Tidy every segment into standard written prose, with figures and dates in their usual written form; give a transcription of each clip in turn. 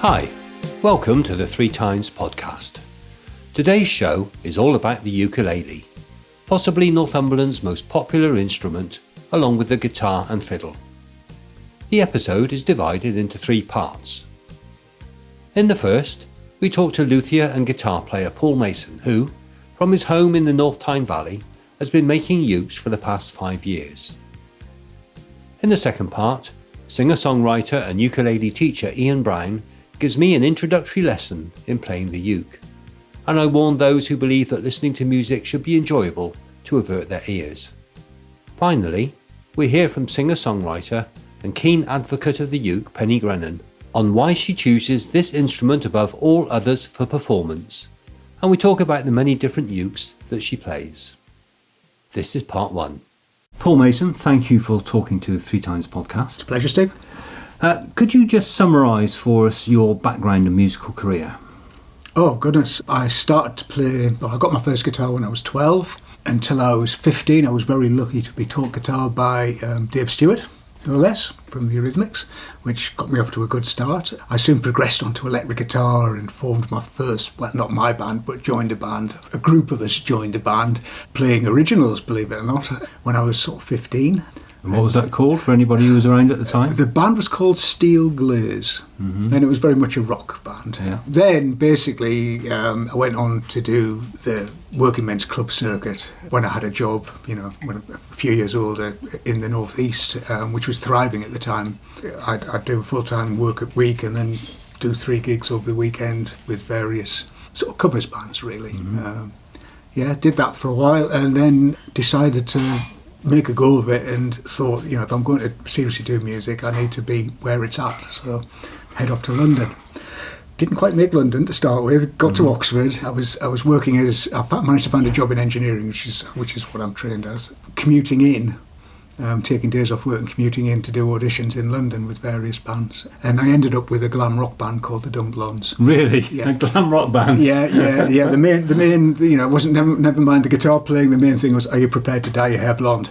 Hi, welcome to the Three Tynes podcast. Today's show is all about the ukulele, possibly Northumberland's most popular instrument, along with the guitar and fiddle. The episode is divided into 3 parts. In the first, we talk to luthier and guitar player Paul Mason, who, from his home in the North Tyne valley, has been making ukes for the past 5 years. In the second part, singer-songwriter and ukulele teacher Ian Brown gives me an introductory lesson in playing the uke, and I warn those who believe that listening to music should be enjoyable to avert their ears. Finally, we hear from singer-songwriter and keen advocate of the uke, Penny Grennan, on why she chooses this instrument above all others for performance, and we talk about the many different ukes that she plays. This is part 1. Paul Mason, thank you for talking to Three Tynes podcast. It's a pleasure, Steve. Could you just summarise for us your background and musical career? Oh, goodness. I started to play, I got my first guitar when I was 12. Until I was 15, I was very lucky to be taught guitar by Dave Stewart, no less, from the Eurythmics, which got me off to a good start. I soon progressed onto electric guitar and formed my first, well, not my band, but joined a band. A group of us joined a band, playing originals, believe it or not, when I was sort of 15. And what was that called for anybody who was around at the time? The band was called Steel Glaze, and it was very much a rock band. Yeah. Then, basically, I went on to do the working men's club circuit when I had a job, when a few years older, in the North East, which was thriving at the time. I'd do full-time work at week and then do 3 gigs over the weekend with various sort of covers bands, really. Did that for a while and then decided to make a go of it and thought, if I'm going to seriously do music, I need to be where it's at. So head off to London. Didn't quite make London to start with. Got to Oxford. I was working I managed to find a job in engineering, which is what I'm trained as. Commuting in, taking days off work and commuting in to do auditions in London with various bands. And I ended up with a glam rock band called the Dumb Blondes. Really? Yeah. A glam rock band? Yeah. The main, wasn't never mind the guitar playing. The main thing was, are you prepared to dye your hair blonde?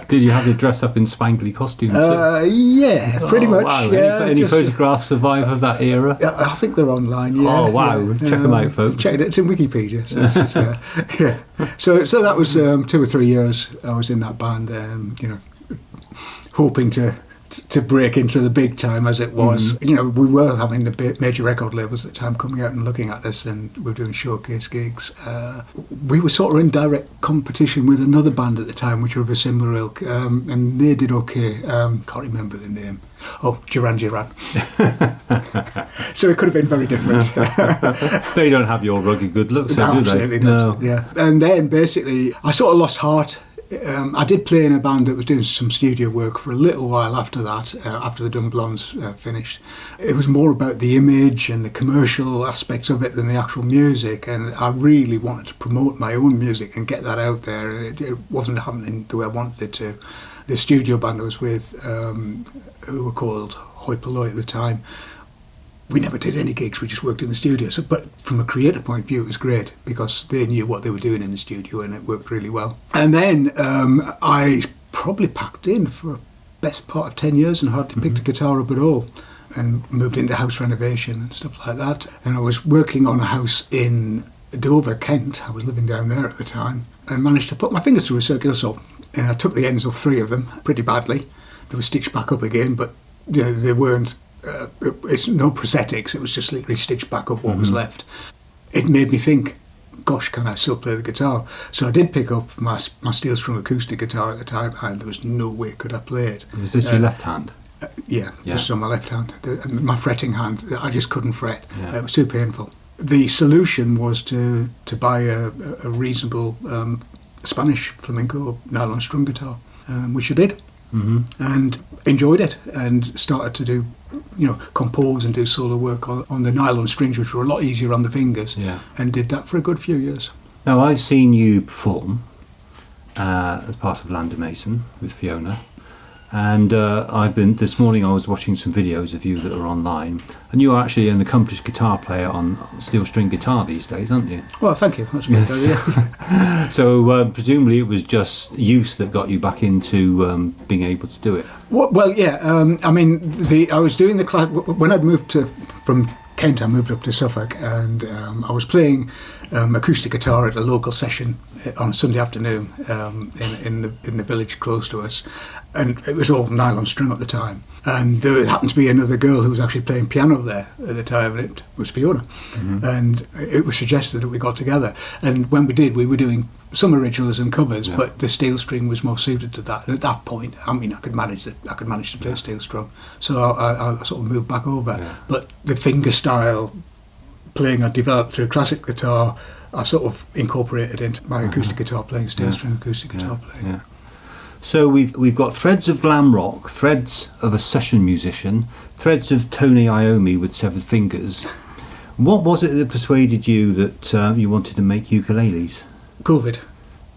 Did you have to dress up in spangly costumes? Yeah, pretty much. Wow. Yeah, any photographs survive of that era? I think they're online. Yeah. Oh wow! Yeah. Check them out, folks. Check it. It's in Wikipedia, so it's there. Yeah. So that was 2 or 3 years I was in that band, hoping to break into the big time as it was. We were having the major record labels at the time coming out and looking at us, and we were doing showcase gigs. We were sort of in direct competition with another band at the time, which were of a similar ilk, and they did okay. Can't remember the name. Oh, Duran Duran. So it could have been very different. They don't have your rugged good looks, do they? Absolutely not. No. Yeah. And then basically, I sort of lost heart. I did play in a band that was doing some studio work for a little while after that, after the Dumb Blondes finished. It was more about the image and the commercial aspects of it than the actual music, and I really wanted to promote my own music and get that out there, and it wasn't happening the way I wanted it to. The studio band I was with, who were called Hoi Polloi at the time, we never did any gigs, we just worked in the studio. So, but from a creative point of view, it was great because they knew what they were doing in the studio and it worked really well. And then I probably packed in for the best part of 10 years and hardly picked a guitar up at all, and moved into house renovation and stuff like that. And I was working on a house in Dover, Kent. I was living down there at the time and managed to put my fingers through a circular saw. And I took the ends of 3 of them pretty badly. They were stitched back up again, but they weren't. It's no prosthetics. It was just literally stitched back up what was left. It made me think, gosh, can I still play the guitar? So I did pick up my steel string acoustic guitar at the time, and there was no way could I play it. Was this your left hand? Yeah, this is on my left hand. My fretting hand, I just couldn't fret. Yeah. It was too painful. The solution was to buy a reasonable Spanish flamenco nylon string guitar, which I did. And enjoyed it and started to do, compose and do solo work on the nylon strings, which were a lot easier on the fingers, and did that for a good few years. Now, I've seen you perform as part of Lander Mason with Fiona, And this morning I was watching some videos of you that are online, and you are actually an accomplished guitar player on steel string guitar these days, aren't you? Well, thank you. That's very good. Yeah. So presumably it was just use that got you back into being able to do it. Well, yeah. I mean, I was doing the class when I'd moved from Kent. I moved up to Suffolk, and I was playing acoustic guitar at a local session on a Sunday afternoon in the village close to us, and it was all nylon string at the time. And there happened to be another girl who was actually playing piano there at the time, and it was Fiona. And it was suggested that we got together, and when we did, we were doing some originals and covers, but the steel string was more suited to that. And at that point, I mean, I could manage to play steel string, so I sort of moved back over. Yeah. But the finger style playing I developed through classic guitar, I sort of incorporated into my acoustic guitar playing, steel string acoustic guitar playing. Yeah. So we've got threads of glam rock, threads of a session musician, threads of Tony Iommi with severed fingers. What was it that persuaded you that you wanted to make ukuleles? COVID.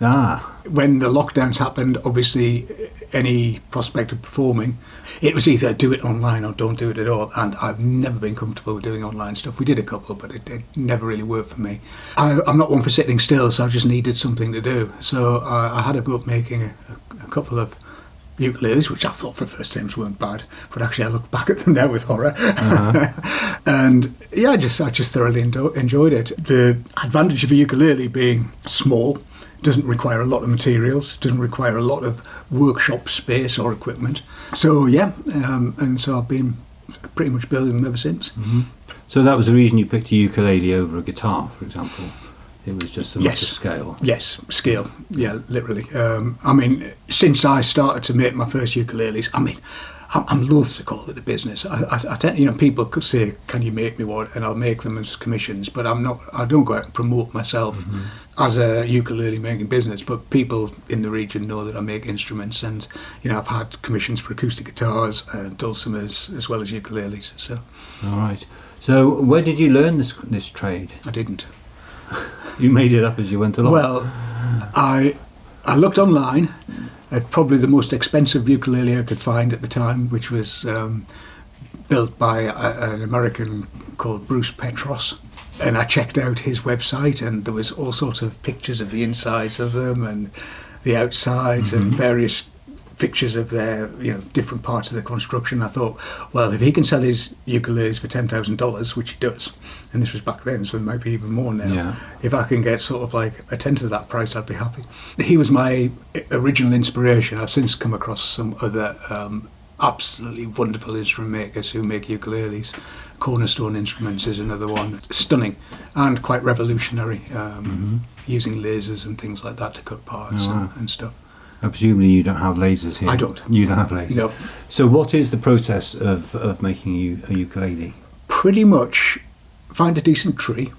Ah. When the lockdowns happened, obviously any prospect of performing, it was either do it online or don't do it at all, and I've never been comfortable with doing online stuff. We did a couple, but it never really worked for me. I'm not one for sitting still, so I just needed something to do. So I had a go at making a couple of ukuleles, which I thought for first times weren't bad, but actually I look back at them now with horror. And yeah, I just thoroughly enjoyed it. The advantage of a ukulele being small, doesn't require a lot of materials, doesn't require a lot of workshop space or equipment. So yeah, and so I've been pretty much building them ever since. So that was the reason you picked a ukulele over a guitar, for example? It was just a matter of Yes. scale? Yes, scale, yeah, literally. I mean, since I started to make my first ukuleles, I mean, I'm loath to call it a business. I tend, people could say, "Can you make me one?" and I'll make them as commissions. But I'm not. I don't go out and promote myself as a ukulele making business. But people in the region know that I make instruments, and I've had commissions for acoustic guitars, dulcimers, as well as ukuleles. So. All right. So where did you learn this trade? I didn't. You made it up as you went along. Well, I looked online at probably the most expensive ukulele I could find at the time, which was built by an American called Bruce Petros. And I checked out his website, and there was all sorts of pictures of the insides of them and the outsides and various pictures of their different parts of the construction. I thought, well, if he can sell his ukuleles for $10,000, which he does, and this was back then, so there might be even more now. Yeah. If I can get sort of like a tenth of that price, I'd be happy. He was my original inspiration. I've since come across some other absolutely wonderful instrument makers who make ukuleles. Cornerstone Instruments is another one. Stunning and quite revolutionary, using lasers and things like that to cut parts and stuff. Presumably you don't have lasers here. I don't. You don't have lasers? No. So what is the process of making a ukulele? Pretty much find a decent tree,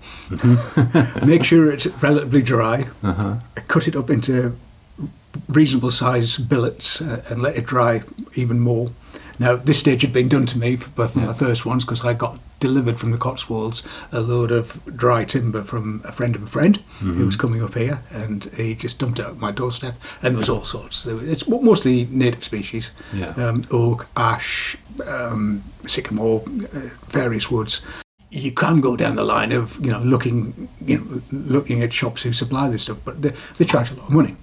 make sure it's relatively dry, cut it up into reasonable sized billets and let it dry even more. Now, this stage had been done to me for my first ones, because I got delivered from the Cotswolds a load of dry timber from a friend of a friend who was coming up here, and he just dumped it at my doorstep, and there was all sorts. It's mostly native species, oak, ash, sycamore, various woods. You can go down the line of looking at shops who supply this stuff, but they charge a lot of money.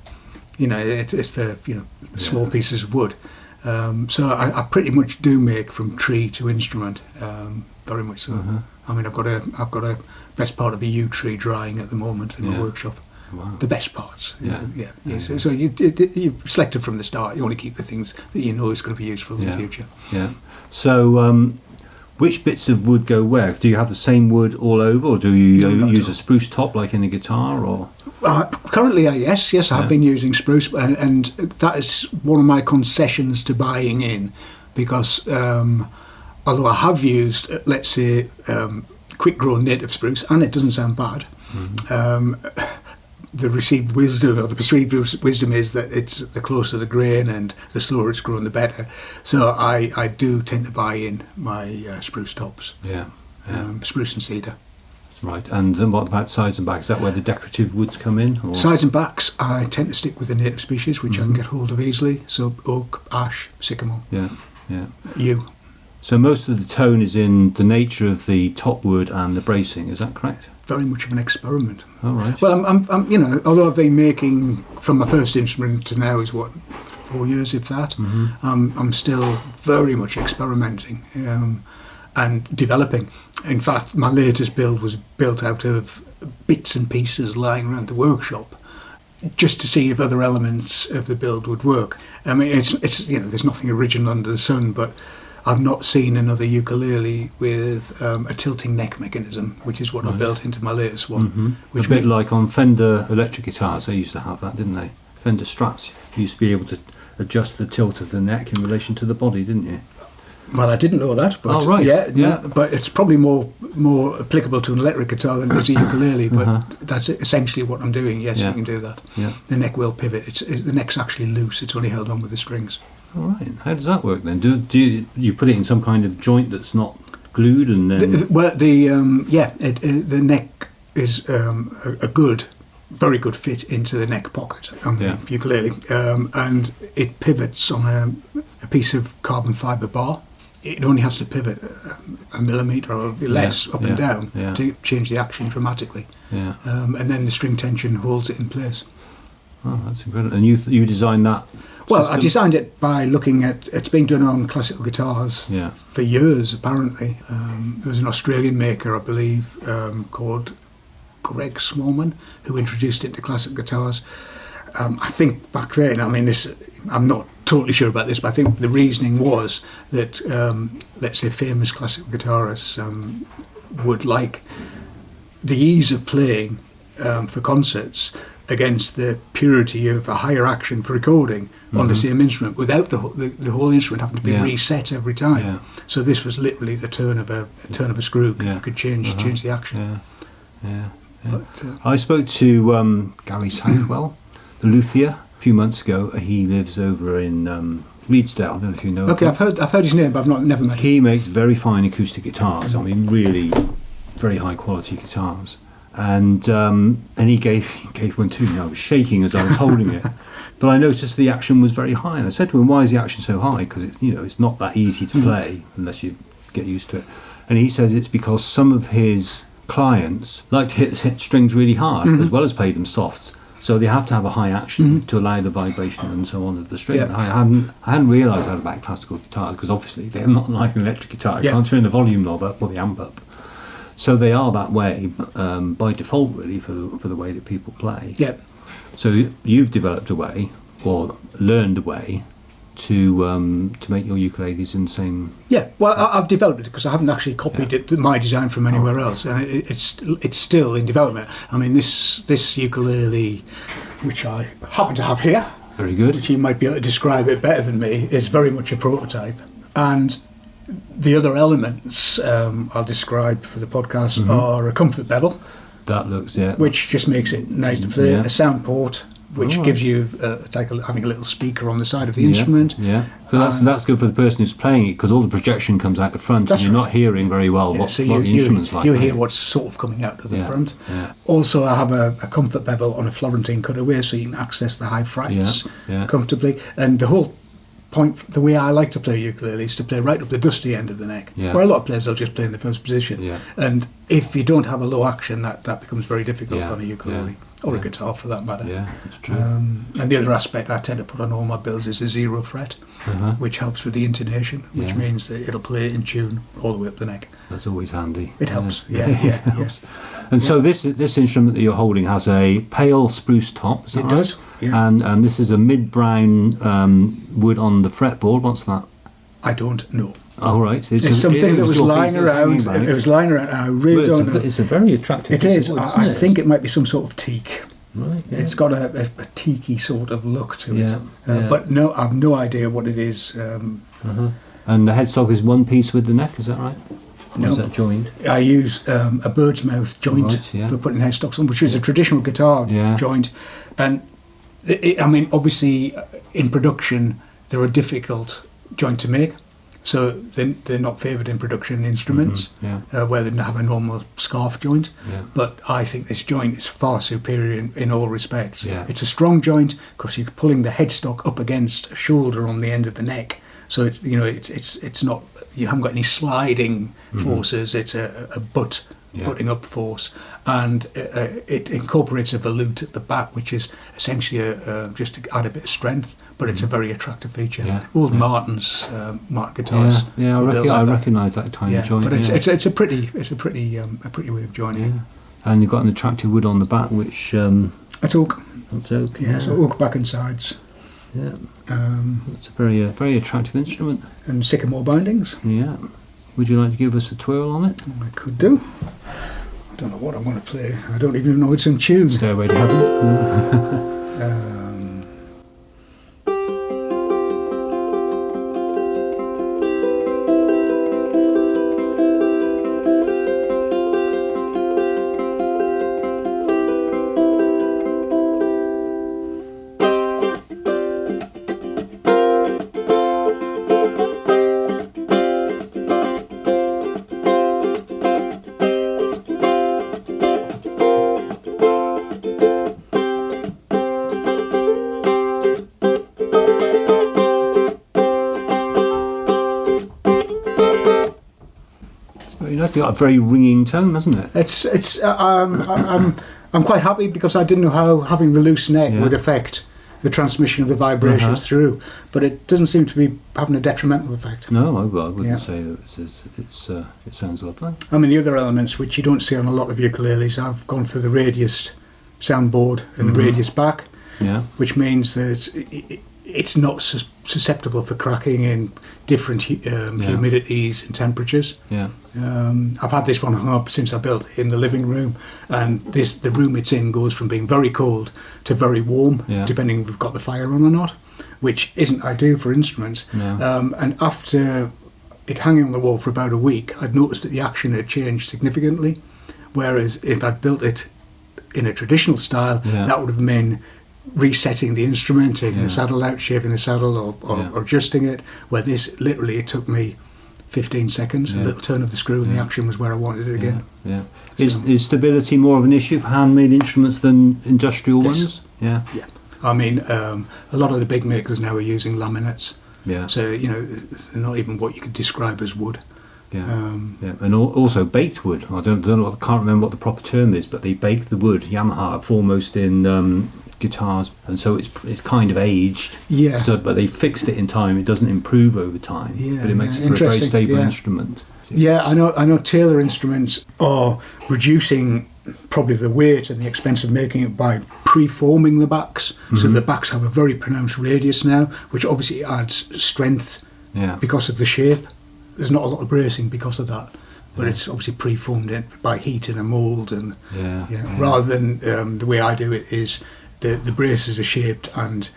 It's for small pieces of wood. So I pretty much do make from tree to instrument, very much so. I mean, I've got a best part of a yew tree drying at the moment in my workshop. Wow. The best parts. So you've selected from the start. You want to keep the things that you know is going to be useful in the future. Yeah. So which bits of wood go where? Do you have the same wood all over, or do you use a spruce top like in a guitar, or? Currently, yes, I have been using spruce, and that is one of my concessions to buying in, because although I have used, let's say, quick-grown native spruce, and it doesn't sound bad, the received wisdom, or the perceived wisdom, is that it's the closer the grain and the slower it's grown, the better. So I do tend to buy in my spruce tops, spruce and cedar. Right, and then what about sides and backs? Is that where the decorative woods come in? Or? Sides and backs, I tend to stick with the native species, which I can get hold of easily. So oak, ash, sycamore. Yeah, yeah. Yew. So most of the tone is in the nature of the top wood and the bracing. Is that correct? Very much of an experiment. All right. Well, I'm you know, although I've been making from my first instrument to now is what 4 years, if that. I'm still very much experimenting and developing. In fact, my latest build was built out of bits and pieces lying around the workshop, just to see if other elements of the build would work. I mean, it's you know, there's nothing original under the sun, but I've not seen another ukulele with a tilting neck mechanism, which is what I built into my latest one. Which a bit like on Fender electric guitars, they used to have that, didn't they? Fender Strats, you used to be able to adjust the tilt of the neck in relation to the body, didn't you? Well, I didn't know that, but but it's probably more applicable to an electric guitar than it is a ukulele. But that's essentially what I'm doing. Yes, you can do that. Yeah. The neck will pivot. The neck's actually loose. It's only held on with the strings. All right. How does that work then? Do you put it in some kind of joint that's not glued, and then? The neck is a very good fit into the neck pocket on the ukulele, and it pivots on a piece of carbon fibre bar. It only has to pivot a millimetre or less up and down to change the action dramatically. Yeah. And then the string tension holds it in place. Oh, that's incredible. And you designed that? Well, I designed it by looking at, it's been done on classical guitars for years, apparently. There was an Australian maker, I believe, called Greg Smallman, who introduced it to classical guitars. I think back then, I mean, I'm not totally sure about this, but I think the reasoning was that, let's say, famous classical guitarists would like the ease of playing for concerts against the purity of a higher action for recording on the same instrument, without the whole instrument having to be reset every time. Yeah. So this was literally the turn of a screw. You could change the action. Yeah. But, I spoke to Gary Southwell, the luthier, a few months ago. He lives over in Reedsdale. I don't know if you know. Okay, I've heard his name, but I've never met him. He makes very fine acoustic guitars. I mean, really very high quality guitars. And he gave one to me. I was shaking as I was holding it, but I noticed the action was very high. And I said to him, "Why is the action so high?" Because it's not that easy to play unless you get used to it. And he said it's because some of his clients like to hit strings really hard as well as play them soft. So they have to have a high action to allow the vibration and so on of the string. Yeah. I hadn't realised that about classical guitars, because obviously they're not like an electric guitar. You can't turn the volume knob up or the amp up. So they are that way by default, really, for the way that people play. Yeah. So you've developed a way, or learned a way, to make your ukuleles in the same. Yeah. Well, I've developed it because I haven't actually copied my design from anywhere else, and it's still in development. I mean, this ukulele, which I happen to have here, very good, which you might be able to describe it better than me, is very much a prototype, and the other elements I'll describe for the podcast are a comfort bevel. That looks, which just makes it nice to play. A sound port, which gives you having a little speaker on the side of the instrument. Yeah, so that's good for the person who's playing it, because all the projection comes out the front, and you're not hearing very well what the instrument's like. You hear what's sort of coming out of the front. Yeah. Also, I have a comfort bevel on a Florentine cutaway, so you can access the high frets comfortably. And the whole point, the way I like to play ukulele, is to play right up the dusty end of the neck, where a lot of players will just play in the first position. Yeah. And if you don't have a low action, that becomes very difficult on a ukulele. Or a guitar, for that matter. Yeah, that's true. And the other aspect I tend to put on all my builds is a 0 fret, which helps with the intonation, which means that it'll play in tune all the way up the neck. That's always handy. It helps, it helps. And so this instrument that you're holding has a pale spruce top, is that right? It does, yeah. And this is a mid-brown wood on the fretboard. What's that? I don't know. Oh, right. It's something that was lying around. It was lying around, and I really don't know. It's a very attractive piece of wood, I think it might be some sort of teak. Right. Yeah. It's got a teaky sort of look to it. But no, I've no idea what it is. And the headstock is one piece with the neck, is that right? Or is that joined? I use a bird's mouth joint for putting headstocks on, which is a traditional guitar joint. And I mean, obviously, in production, they're a difficult joint to make, So they're not favoured in production instruments, where they have a normal scarf joint. Yeah. But I think this joint is far superior in all respects. Yeah. It's a strong joint because you're pulling the headstock up against a shoulder on the end of the neck. So it's it's not, you haven't got any sliding forces. It's a butting up force, and it incorporates a volute at the back, which is essentially just to add a bit of strength. But it's a very attractive feature. Yeah. Old Martin guitars. Yeah, I recognise that tiny joint. But it's a pretty way of joining. Yeah. And you've got an attractive wood on the back, which it's oak. It's oak. Yeah, so oak back and sides. Yeah. It's a very attractive instrument. And sycamore bindings. Yeah. Would you like to give us a twirl on it? I could do. I don't know what I want to play. I don't even know it's in tune. Stairway to Heaven. It's got a very ringing tone, hasn't it? I'm quite happy because I didn't know how having the loose neck would affect the transmission of the vibrations through, but it doesn't seem to be having a detrimental effect. No, I wouldn't say that. It sounds lovely. I mean, the other elements which you don't see on a lot of ukuleles, I've gone for the radius soundboard and the radius back, which means that it's not susceptible for cracking in different humidities and temperatures. Yeah. I've had this one hung up since I built it in the living room, and the room it's in goes from being very cold to very warm, depending if we've got the fire on or not, which isn't ideal for instruments. No. And after it hanging on the wall for about a week, I'd noticed that the action had changed significantly, whereas if I'd built it in a traditional style, that would have meant resetting the instrument, taking the saddle out, shaping the saddle, or adjusting it, where this literally, it took me 15 seconds, a little turn of the screw, and the action was where I wanted it again. Yeah. Is stability more of an issue for handmade instruments than industrial ones? Yeah. I mean, a lot of the big makers now are using laminates. Yeah. So, they're not even what you could describe as wood. Yeah. And also baked wood. I can't remember what the proper term is, but they bake the wood. Yamaha have foremost in guitars, and so it's kind of aged. Yeah. So, but they fixed it in time. It doesn't improve over time. Yeah. But it makes it for a very stable instrument. Yeah, I know. Taylor instruments are reducing probably the weight and the expense of making it by pre-forming the backs. So the backs have a very pronounced radius now, which obviously adds strength because of the shape. There's not a lot of bracing because of that, but it's obviously pre-formed by heat in a mould, and rather than the way I do it is the braces are shaped and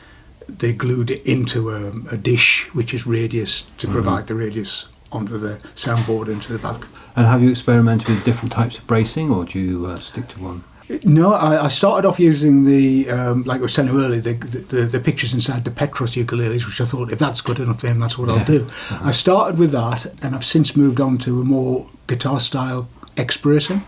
they glued it into a dish which is radius to provide the radius onto the soundboard into the back. And have you experimented with different types of bracing, or do you stick to one? No, I started off using the, like I was telling you earlier, the pictures inside the Petros ukuleles, which I thought, if that's good enough, then that's what I'll do. I started with that, and I've since moved on to a more guitar-style X bracing,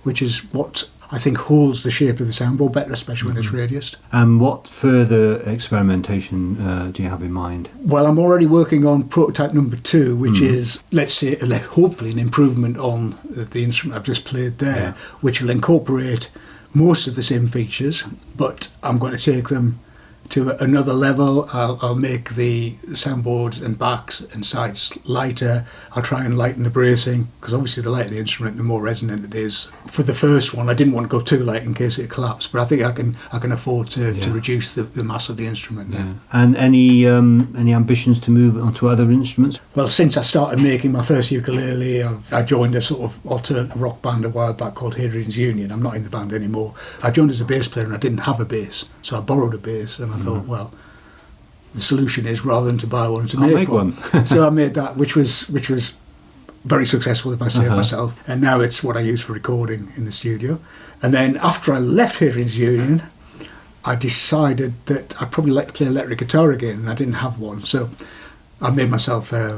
which is what I think holds the shape of the soundboard better, especially when it's radiused. And what further experimentation do you have in mind? Well, I'm already working on prototype number 2, which is, let's say, hopefully an improvement on the instrument I've just played there, which will incorporate most of the same features, but I'm going to take them to another level. I'll make the soundboards and backs and sides lighter. I'll try and lighten the bracing, because obviously the lighter the instrument, the more resonant it is. For the first one, I didn't want to go too light in case it collapsed, but I think I can afford to reduce the mass of the instrument now. And any ambitions to move on to other instruments? Well, since I started making my first ukulele, I joined a sort of alternative rock band a while back called Hadrian's Union. I'm not in the band anymore. I joined as a bass player and I didn't have a bass, so I borrowed a bass, and I thought, well, the solution is, rather than to buy one, to make one. So I made that, which was very successful, if I say it myself. And now it's what I use for recording in the studio. And then after I left Hadrian's Union, I decided that I'd probably like to play electric guitar again, and I didn't have one. So I made myself a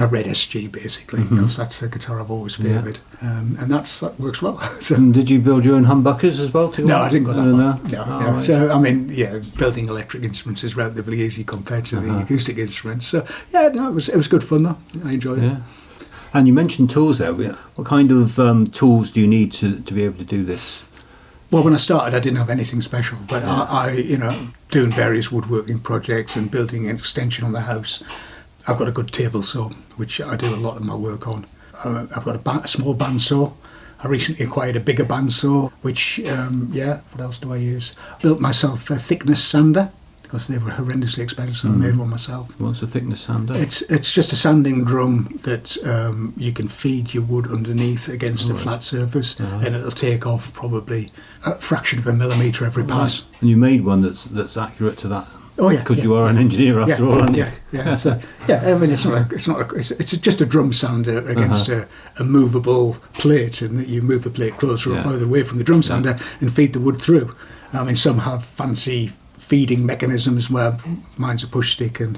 red SG basically. Because that's a guitar I've always favoured, and that works well. So, and did you build your own humbuckers as well? No, I didn't go that far. No. Right. So I mean, building electric instruments is relatively easy compared to the acoustic instruments. So it was good fun though. I enjoyed it. Yeah. And you mentioned tools there. What kind of tools do you need to be able to do this? Well, when I started, I didn't have anything special, but I doing various woodworking projects and building an extension on the house. I've got a good table saw, which I do a lot of my work on. I've got a small bandsaw. I recently acquired a bigger bandsaw, which, what else do I use? Built myself a thickness sander, because they were horrendously expensive, so I made one myself. What's a thickness sander? It's just a sanding drum that you can feed your wood underneath against a flat surface, and it'll take off probably a fraction of a millimetre every pass. And you made one that's accurate to that. Oh yeah, because you are an engineer after all, aren't you? Yeah. So, I mean, it's just a drum sander against a movable plate, and that you move the plate closer or further away from the drum sander and feed the wood through. I mean, some have fancy feeding mechanisms where mine's a push stick and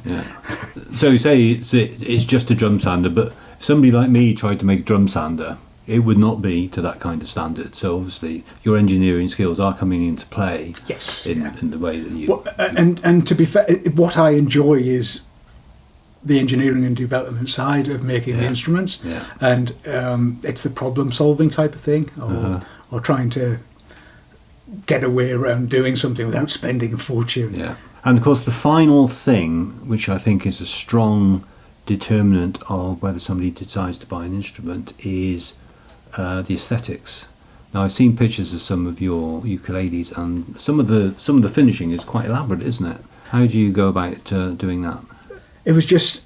So you say it's just a drum sander, but if somebody like me tried to make a drum sander, it would not be to that kind of standard. So obviously your engineering skills are coming into play in the way that you... Well, and to be fair, what I enjoy is the engineering and development side of making the instruments, and it's the problem solving type of thing, or trying to get a way around doing something without spending a fortune. Yeah, and of course the final thing, which I think is a strong determinant of whether somebody decides to buy an instrument, is the aesthetics. Now I've seen pictures of some of your ukuleles, and some of the finishing is quite elaborate, isn't it? How do you go about doing that? It was just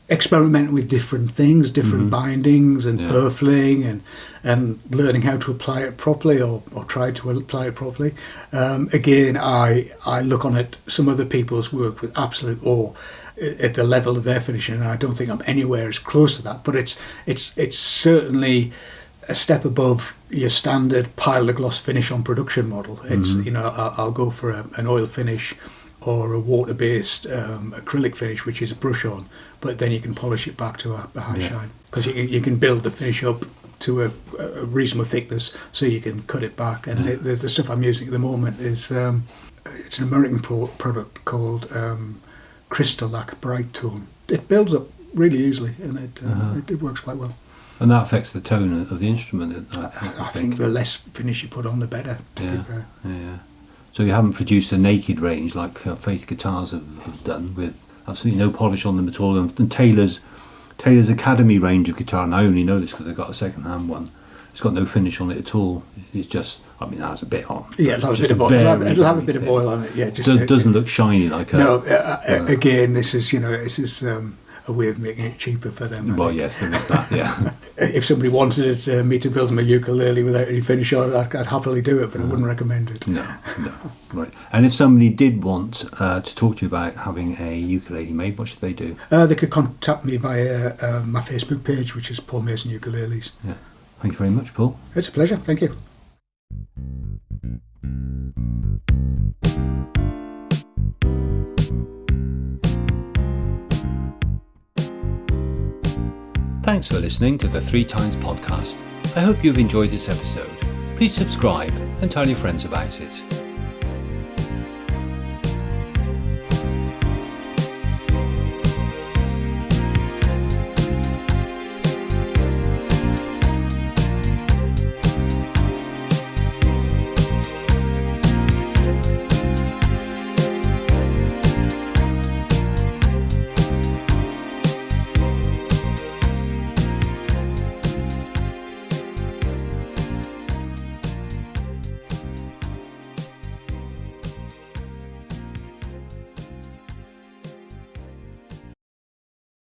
experimenting with different things, different bindings and purfling, and learning how to apply it properly, or try to apply it properly. Again, I look on at some other people's work with absolute awe at the level of their finishing, and I don't think I'm anywhere as close to that. But it's certainly a step above your standard pile of gloss finish on production model. It's I'll go for an oil finish or a water-based acrylic finish, which is a brush on, but then you can polish it back to a high shine, because you can build the finish up to a reasonable thickness, so you can cut it back. And the stuff I'm using at the moment is it's an American product called Crystal Lac Bright Tone. It builds up really easily, and it works quite well. And that affects the tone of the instrument. I think the less finish you put on, the better, to be fair. Yeah. So you haven't produced a naked range like Faith Guitars have done, with absolutely no polish on them at all. And Taylor's Academy range of guitar, and I only know this because I got a second-hand one, it's got no finish on it at all. It's just, I mean, it has a bit on. Yeah, it'll have a bit of oil. It'll have a bit of oil on it. Yeah, just doesn't look shiny like a... No, again, this is a way of making it cheaper for them. Well, yes, there is that. Yeah. If somebody wanted me to build them a ukulele without any finish on it, I'd happily do it, but I wouldn't recommend it. No, right. And if somebody did want to talk to you about having a ukulele made, what should they do? They could contact me via my Facebook page, which is Paul Mason Ukuleles. Yeah. Thank you very much, Paul. It's a pleasure. Thank you. Thanks for listening to the 3 Times podcast. I hope you've enjoyed this episode. Please subscribe and tell your friends about it.